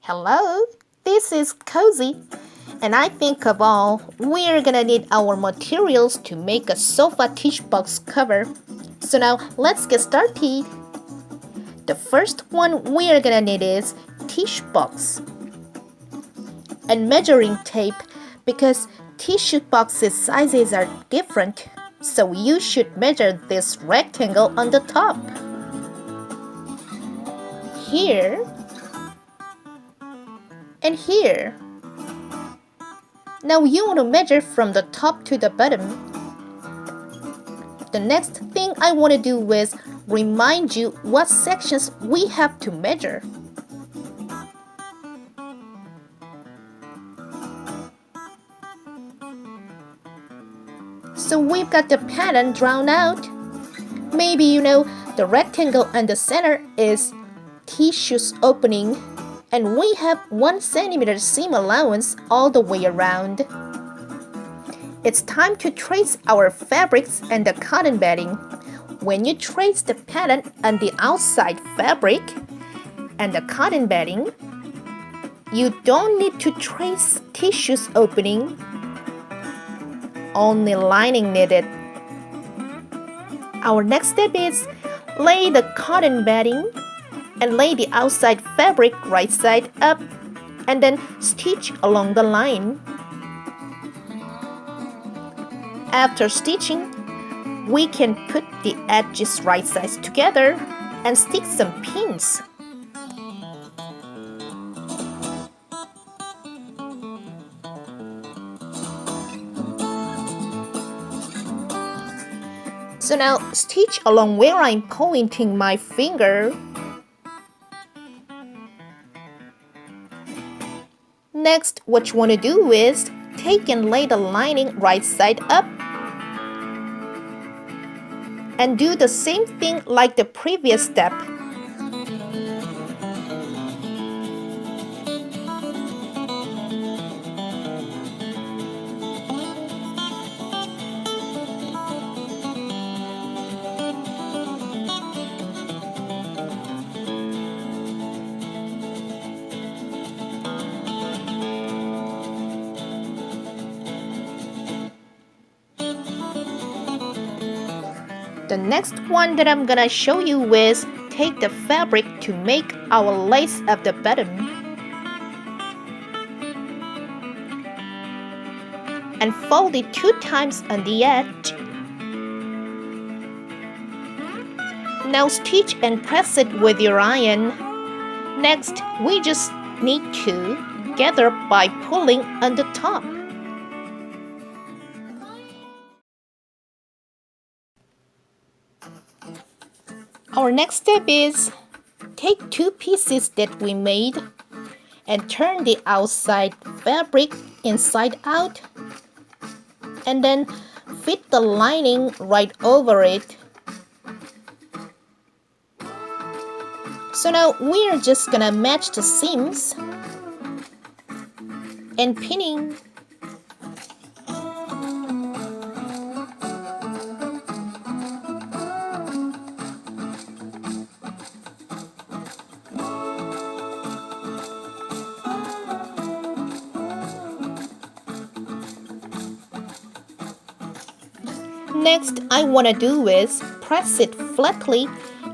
Hello, this is Cozy, and I think of all, we're gonna need our materials to make a sofa tissue box cover. So now let's get started. The first one we're gonna need is tissue box and measuring tape because tissue boxes sizes are different, so you should measure this rectangle on the top. Here and here. Now you want to measure from the top to the bottom. The next thing I want to do is remind you what sections we have to measure. So we've got the pattern drawn out. Maybe you know the rectangle in the center is tissue's opening, and we have 1 centimeter seam allowance all the way around. It's time to trace our fabrics and the cotton batting. When you trace the pattern on the outside fabric and the cotton batting, you don't need to trace tissue's opening. Only lining needed. Our next step is lay the cotton batting and lay the outside fabric right side up and then stitch along the line. After stitching, we can put the edges right sides together and stick some pins. So now stitch along where I'm pointing my finger. Next, what you want to do is take and lay the lining right side up and do the same thing like the previous step. The next one that I'm gonna show you is take the fabric to make our lace of the bottom and fold it 2 times on the edge. Now stitch and press it with your iron. Next, we just need to gather by pulling on the top. Our next step is take 2 pieces that we made and turn the outside fabric inside out and then fit the lining right over it. So now we're just gonna match the seams and pinning. Next, I want to do is press it flatly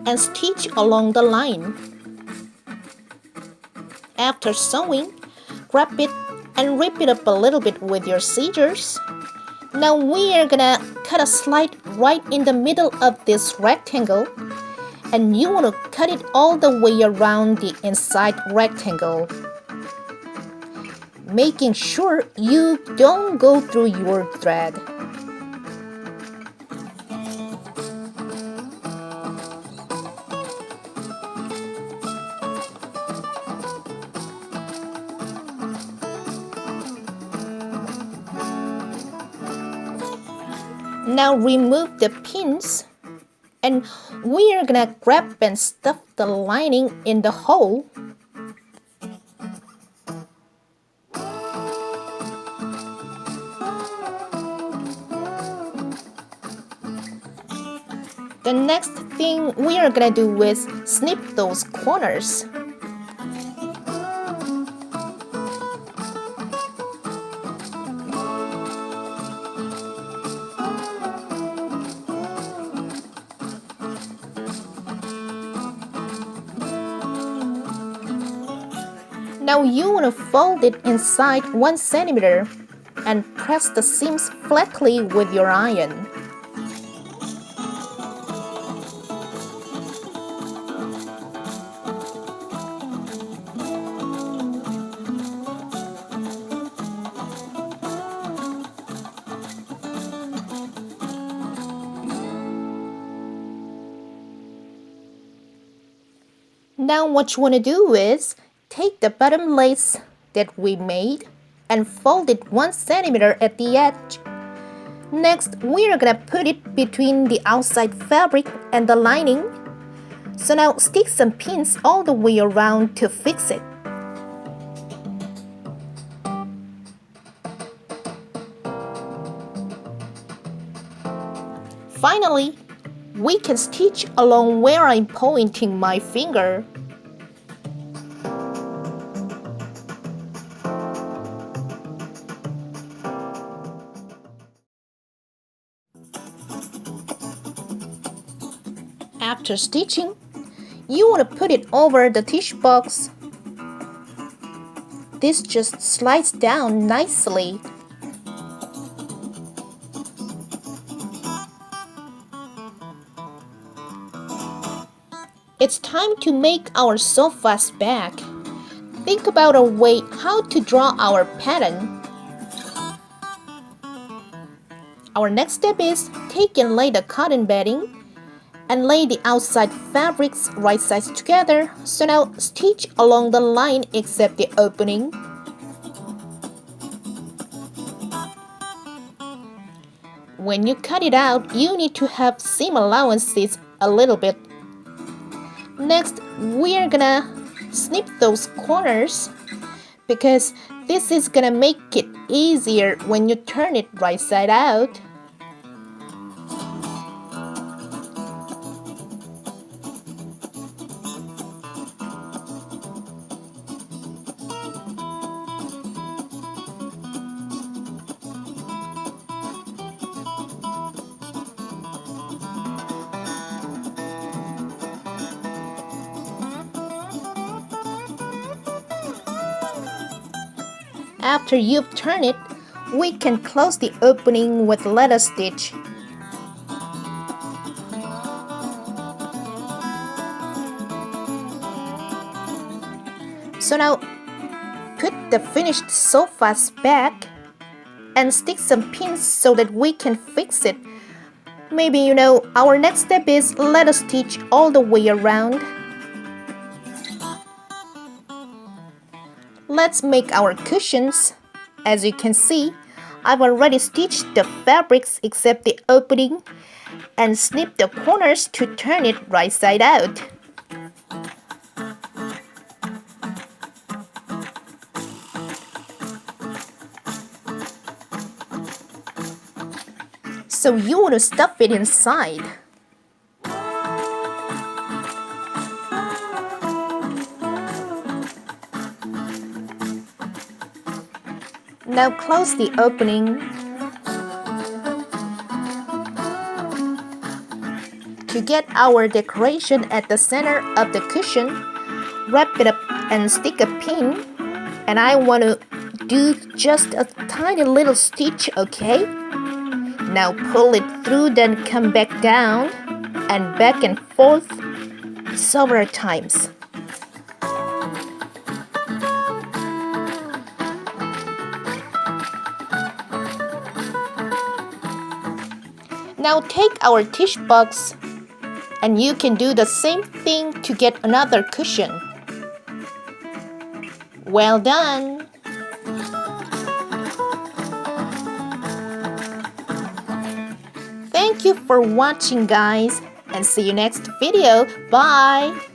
and stitch along the line. After sewing, grab it and rip it up a little bit with your scissors. Now we are gonna cut a slit right in the middle of this rectangle, and you want to cut it all the way around the inside rectangle, making sure you don't go through your thread. Now remove the pins and we are gonna grab and stuff the lining in the hole. The next thing we are gonna do is snip those corners. Now you want to fold it inside 1 centimeter and press the seams flatly with your iron. Now what you want to do is take the bottom lace that we made and fold it 1 centimeter at the edge. Next, we are gonna put it between the outside fabric and the lining. So now stick some pins all the way around to fix it. Finally, we can stitch along where I'm pointing my finger. After stitching, you want to put it over the tissue box. This just slides down nicely. It's time to make our sofa's back. Think about a way how to draw our pattern. Our next step is take and lay the cotton bedding and lay the outside fabrics right sides together. So now stitch along the line except the opening. When you cut it out, you need to have seam allowances a little bit. Next, we're gonna snip those corners because this is gonna make it easier when you turn it right side out. After you've turned it, we can close the opening with letter stitch. So now, put the finished sofa's back and stick some pins so that we can fix it. Maybe our next step is letter stitch all the way around. Let's make our cushions. As you can see, I've already stitched the fabrics except the opening and snip the corners to turn it right side out. So you want to stuff it inside. Now close the opening. To get our decoration at the center of the cushion, wrap it up and stick a pin. And I want to do just a tiny little stitch, okay? Now pull it through, then come back down and back and forth several times. Now take our tissue box and you can do the same thing to get another cushion. Well done! Thank you for watching, guys, and see you next video. Bye!